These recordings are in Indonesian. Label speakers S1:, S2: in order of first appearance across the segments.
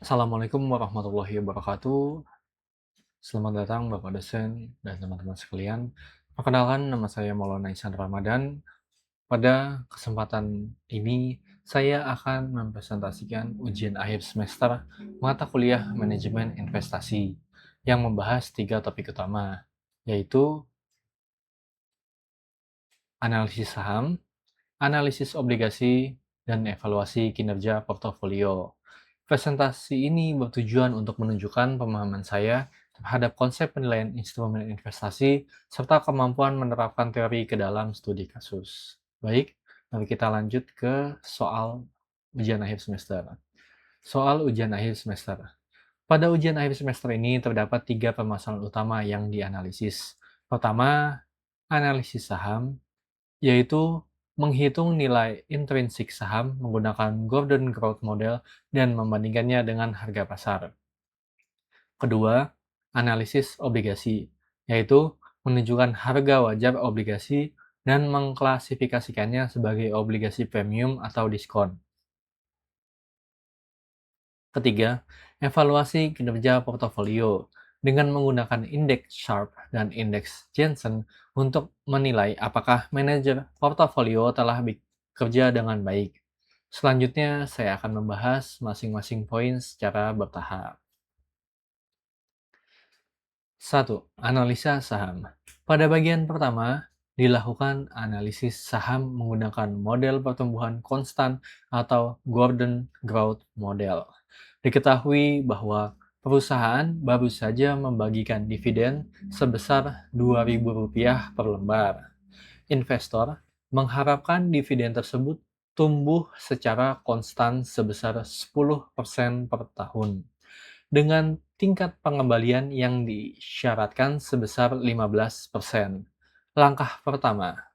S1: Assalamualaikum warahmatullahi wabarakatuh. Selamat datang Bapak dosen dan teman-teman sekalian. Perkenalkan, nama saya Maulana Ihsan Ramadan. Pada kesempatan ini, saya akan mempresentasikan ujian akhir semester mata kuliah Manajemen Investasi yang membahas tiga topik utama, yaitu analisis saham, analisis obligasi, dan evaluasi kinerja portofolio. Presentasi ini bertujuan untuk menunjukkan pemahaman saya terhadap konsep penilaian instrumen investasi serta kemampuan menerapkan teori ke dalam studi kasus. Baik, mari kita lanjut ke soal ujian akhir semester. Soal ujian akhir semester. Pada ujian akhir semester ini terdapat tiga permasalahan utama yang dianalisis. Pertama, analisis saham, yaitu menghitung nilai intrinsik saham menggunakan Gordon Growth Model dan membandingkannya dengan harga pasar. Kedua, analisis obligasi, yaitu menunjukkan harga wajar obligasi dan mengklasifikasikannya sebagai obligasi premium atau diskon. Ketiga, evaluasi kinerja portofolio dengan menggunakan indeks Sharpe dan indeks Jensen untuk menilai apakah manajer portofolio telah bekerja dengan baik. Selanjutnya, saya akan membahas masing-masing poin secara bertahap. 1. Analisa saham. Pada bagian pertama, dilakukan analisis saham menggunakan model pertumbuhan konstan atau Gordon Growth Model. Diketahui bahwa perusahaan baru saja membagikan dividen sebesar Rp2.000 per lembar. Investor mengharapkan dividen tersebut tumbuh secara konstan sebesar 10% per tahun, dengan tingkat pengembalian yang disyaratkan sebesar 15%. Langkah pertama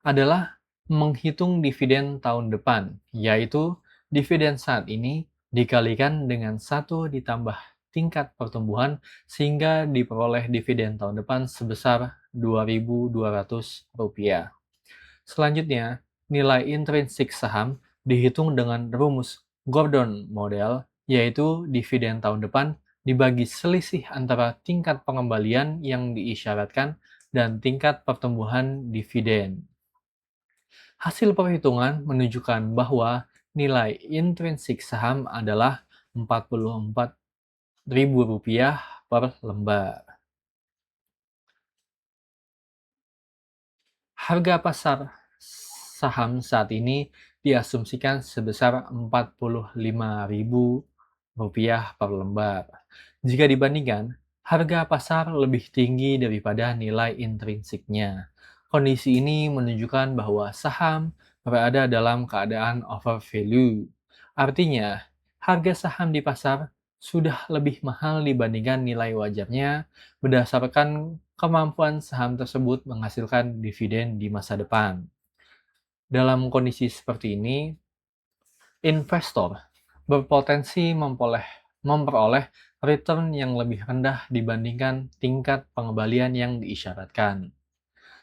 S1: adalah menghitung dividen tahun depan, yaitu dividen saat ini dikalikan dengan 1 ditambah tingkat pertumbuhan sehingga diperoleh dividen tahun depan sebesar Rp2.200. Selanjutnya, nilai intrinsik saham dihitung dengan rumus Gordon Model, yaitu dividen tahun depan dibagi selisih antara tingkat pengembalian yang diisyaratkan dan tingkat pertumbuhan dividen. Hasil perhitungan menunjukkan bahwa nilai intrinsik saham adalah Rp44.000 per lembar. Harga pasar saham saat ini diasumsikan sebesar Rp45.000 per lembar. Jika dibandingkan, harga pasar lebih tinggi daripada nilai intrinsiknya. Kondisi ini menunjukkan bahwa saham berada dalam keadaan overvalue. Artinya, harga saham di pasar sudah lebih mahal dibandingkan nilai wajarnya berdasarkan kemampuan saham tersebut menghasilkan dividen di masa depan. Dalam kondisi seperti ini, investor berpotensi memperoleh return yang lebih rendah dibandingkan tingkat pengembalian yang diisyaratkan,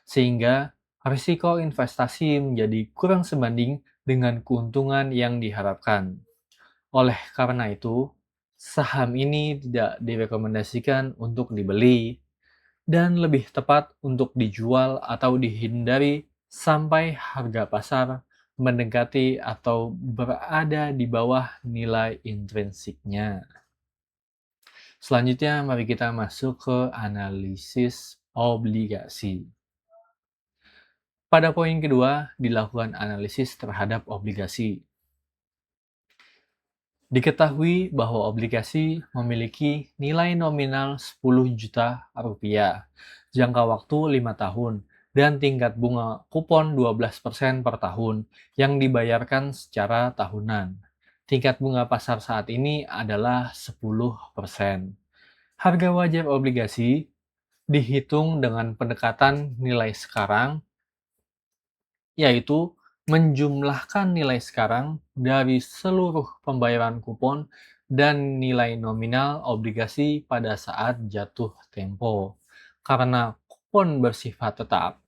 S1: sehingga risiko investasi menjadi kurang sebanding dengan keuntungan yang diharapkan. Oleh karena itu, saham ini tidak direkomendasikan untuk dibeli dan lebih tepat untuk dijual atau dihindari sampai harga pasar mendekati atau berada di bawah nilai intrinsiknya. Selanjutnya, mari kita masuk ke analisis obligasi. Pada poin kedua, dilakukan analisis terhadap obligasi. Diketahui bahwa obligasi memiliki nilai nominal Rp10 juta, jangka waktu 5 tahun, dan tingkat bunga kupon 12% per tahun yang dibayarkan secara tahunan. Tingkat bunga pasar saat ini adalah 10%. Harga wajar obligasi dihitung dengan pendekatan nilai sekarang, yaitu menjumlahkan nilai sekarang dari seluruh pembayaran kupon dan nilai nominal obligasi pada saat jatuh tempo. Karena kupon bersifat tetap,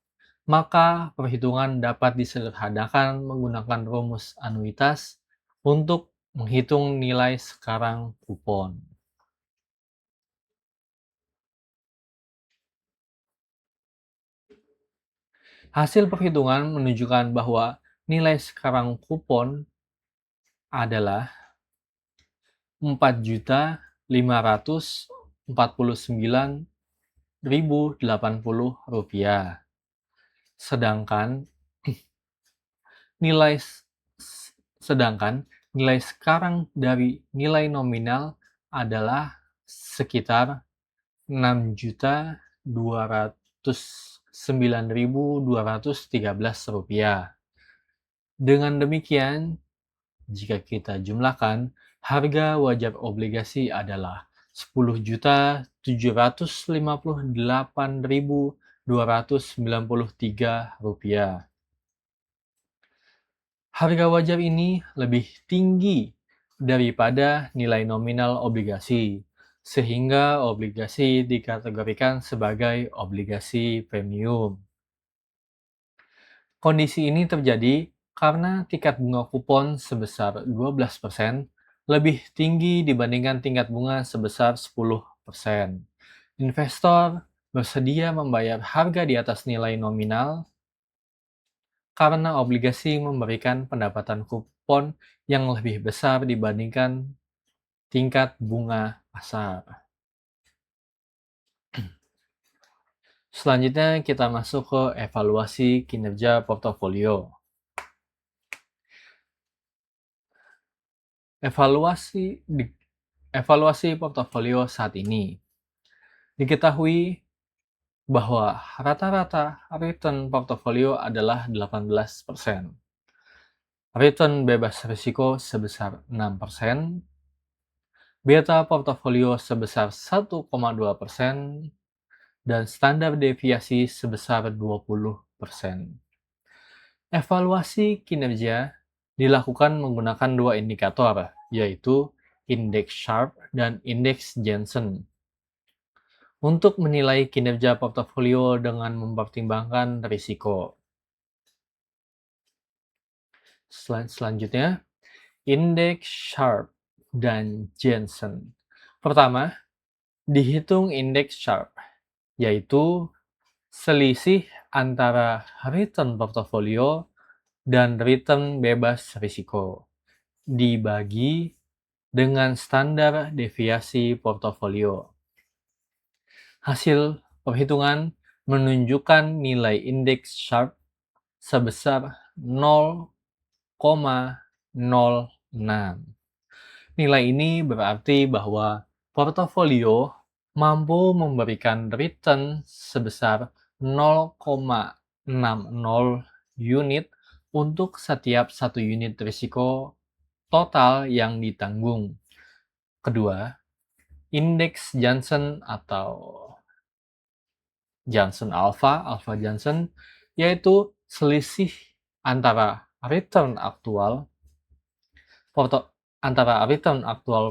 S1: maka perhitungan dapat disederhanakan menggunakan rumus anuitas untuk menghitung nilai sekarang kupon. Hasil perhitungan menunjukkan bahwa nilai sekarang kupon adalah Rp4.549.080. Sedangkan nilai sedangkan nilai sekarang dari nilai nominal adalah sekitar Rp6.209.213. Dengan demikian, jika kita jumlahkan, harga wajar obligasi adalah Rp10.758.293. Harga wajar ini lebih tinggi daripada nilai nominal obligasi, sehingga obligasi dikategorikan sebagai obligasi premium. Kondisi ini terjadi karena tingkat bunga kupon sebesar 12% lebih tinggi dibandingkan tingkat bunga sebesar 10%. Investor bersedia membayar harga di atas nilai nominal karena obligasi memberikan pendapatan kupon yang lebih besar dibandingkan tingkat bunga pasar. Selanjutnya kita masuk ke evaluasi kinerja portofolio. Evaluasi portofolio saat ini. Diketahui bahwa rata-rata return portofolio adalah 18%. Return bebas risiko sebesar 6%, beta portofolio sebesar 1,2%, dan standar deviasi sebesar 20%. Evaluasi kinerja dilakukan menggunakan dua indikator, yaitu indeks Sharpe dan indeks Jensen, untuk menilai kinerja portofolio dengan mempertimbangkan risiko. Selanjutnya, indeks Sharpe dan Jensen. Pertama, dihitung indeks Sharpe, yaitu selisih antara return portofolio dan return bebas risiko, dibagi dengan standar deviasi portofolio. Hasil perhitungan menunjukkan nilai indeks Sharpe sebesar 0,06. Nilai ini berarti bahwa portofolio mampu memberikan return sebesar 0,60 unit untuk setiap 1 unit risiko total yang ditanggung. Kedua, indeks Janssen atau Janssen Alpha Janssen, yaitu selisih antara return aktual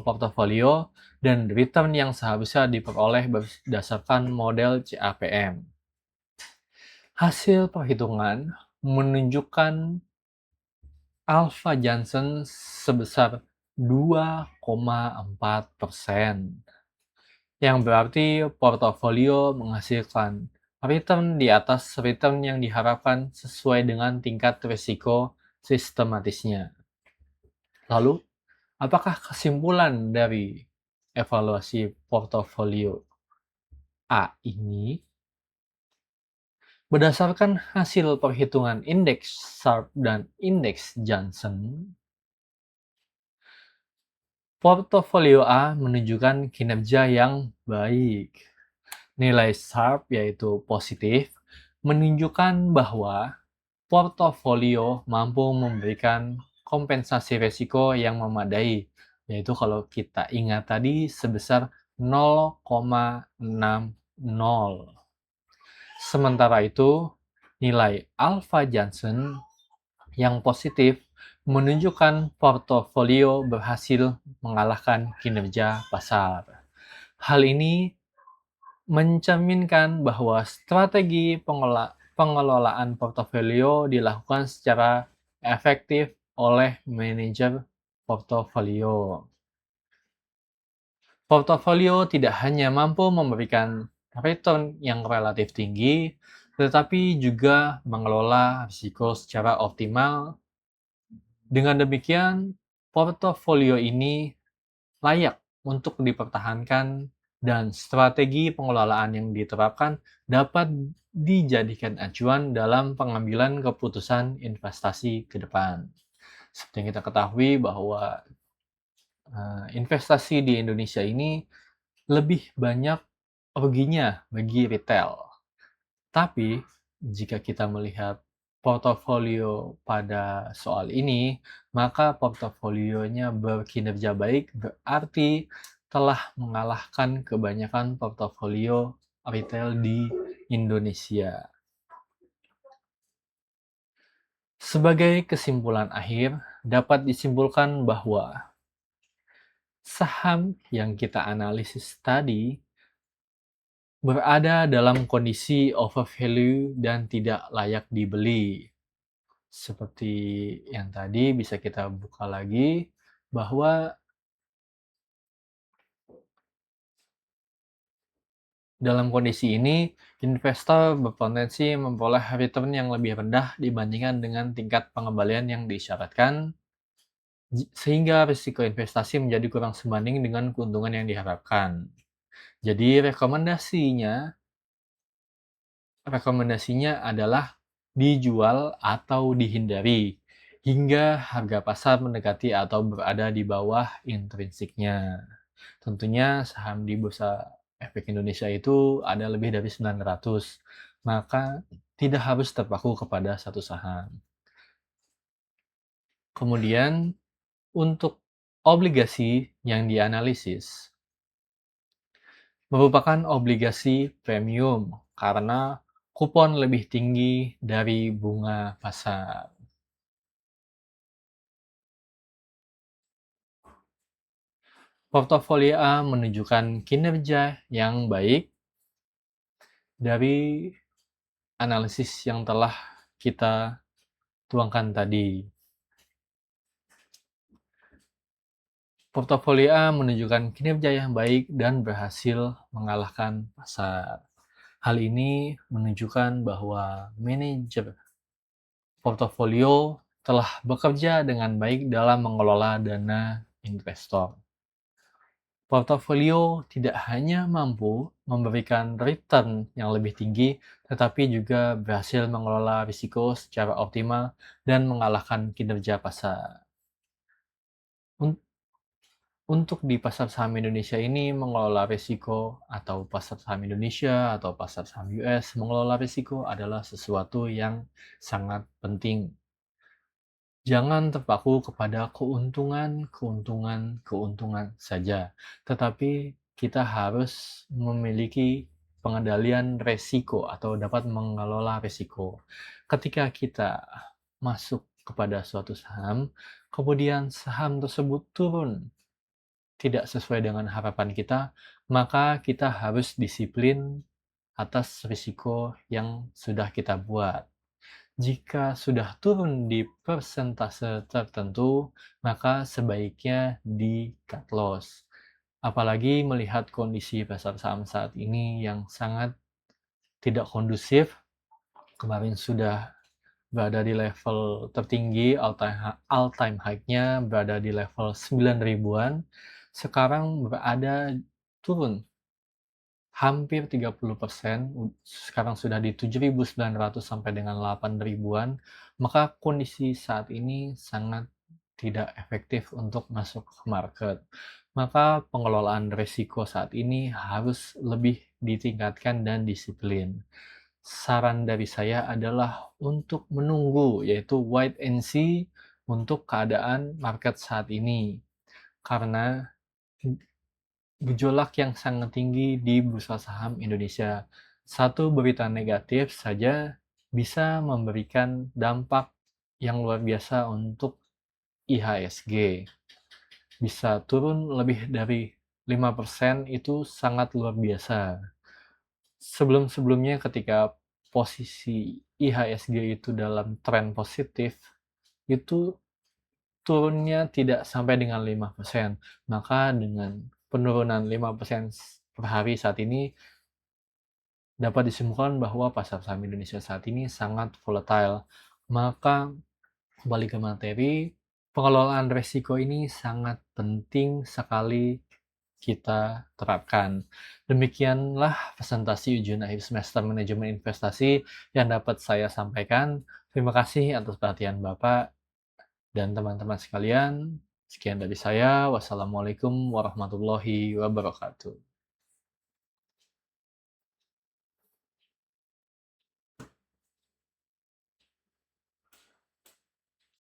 S1: portofolio dan return yang seharusnya diperoleh berdasarkan model CAPM. Hasil perhitungan menunjukkan Alpha Janssen sebesar 2,4%, yang berarti portofolio menghasilkan return di atas return yang diharapkan sesuai dengan tingkat risiko sistematisnya. Lalu, apakah kesimpulan dari evaluasi portofolio A ini? Berdasarkan hasil perhitungan indeks Sharpe dan indeks Janssen, portofolio A menunjukkan kinerja yang baik. Nilai Sharpe yaitu positif menunjukkan bahwa portofolio mampu memberikan kompensasi risiko yang memadai, yaitu kalau kita ingat tadi sebesar 0,60. Sementara itu, nilai Alpha Janssen yang positif menunjukkan portofolio berhasil mengalahkan kinerja pasar. Hal ini mencerminkan bahwa strategi pengelolaan portofolio dilakukan secara efektif oleh manajer portofolio. Portofolio tidak hanya mampu memberikan return yang relatif tinggi, tetapi juga mengelola risiko secara optimal. Dengan demikian, portofolio ini layak untuk dipertahankan dan strategi pengelolaan yang diterapkan dapat dijadikan acuan dalam pengambilan keputusan investasi ke depan. Seperti yang kita ketahui bahwa investasi di Indonesia ini lebih banyak ruginya bagi retail. Tapi jika kita melihat portofolio pada soal ini, maka portofolionya berkinerja baik berarti telah mengalahkan kebanyakan portofolio retail di Indonesia. Sebagai kesimpulan akhir, dapat disimpulkan bahwa saham yang kita analisis tadi berada dalam kondisi overvalue dan tidak layak dibeli. Seperti yang tadi bisa kita buka lagi bahwa dalam kondisi ini investor berpotensi memperoleh return yang lebih rendah dibandingkan dengan tingkat pengembalian yang disyaratkan sehingga risiko investasi menjadi kurang sebanding dengan keuntungan yang diharapkan. Jadi rekomendasinya adalah dijual atau dihindari hingga harga pasar mendekati atau berada di bawah intrinsiknya. Tentunya saham di Bursa Efek Indonesia itu ada lebih dari 900, maka tidak harus terpaku kepada satu saham. Kemudian untuk obligasi yang dianalisis merupakan obligasi premium karena kupon lebih tinggi dari bunga pasar. Portofolio A menunjukkan kinerja yang baik dari analisis yang telah kita tuangkan tadi. Portofolio A menunjukkan kinerja yang baik dan berhasil mengalahkan pasar. Hal ini menunjukkan bahwa manajer portofolio telah bekerja dengan baik dalam mengelola dana investor. Portofolio tidak hanya mampu memberikan return yang lebih tinggi, tetapi juga berhasil mengelola risiko secara optimal dan mengalahkan kinerja pasar. Untuk di pasar saham Indonesia ini mengelola risiko atau pasar saham Indonesia atau pasar saham US, mengelola risiko adalah sesuatu yang sangat penting. Jangan terpaku kepada keuntungan saja, tetapi kita harus memiliki pengendalian resiko atau dapat mengelola resiko. Ketika kita masuk kepada suatu saham, kemudian saham tersebut turun tidak sesuai dengan harapan kita, maka kita harus disiplin atas risiko yang sudah kita buat. Jika sudah turun di persentase tertentu, maka sebaiknya di cut loss. Apalagi melihat kondisi pasar saham saat ini yang sangat tidak kondusif. Kemarin sudah berada di level tertinggi, all-time high-nya berada di level 9 ribuan. Sekarang berada turun hampir 30%, sekarang sudah di 7.900 sampai dengan 8 ribuan, maka kondisi saat ini sangat tidak efektif untuk masuk ke market. Maka pengelolaan risiko saat ini harus lebih ditingkatkan dan disiplin. Saran dari saya adalah untuk menunggu, yaitu wait and see untuk keadaan market saat ini. Karena gejolak yang sangat tinggi di bursa saham Indonesia. Satu berita negatif saja bisa memberikan dampak yang luar biasa untuk IHSG. Bisa turun lebih dari 5% itu sangat luar biasa. Sebelum-sebelumnya ketika posisi IHSG itu dalam tren positif, itu turunnya tidak sampai dengan 5%. Maka dengan penurunan 5% per hari saat ini, dapat disimpulkan bahwa pasar saham Indonesia saat ini sangat volatile. Maka kembali ke materi, pengelolaan resiko ini sangat penting sekali kita terapkan. Demikianlah presentasi ujian akhir semester manajemen investasi yang dapat saya sampaikan. Terima kasih atas perhatian Bapak dan teman-teman sekalian. Sekian dari saya. Wassalamualaikum warahmatullahi wabarakatuh.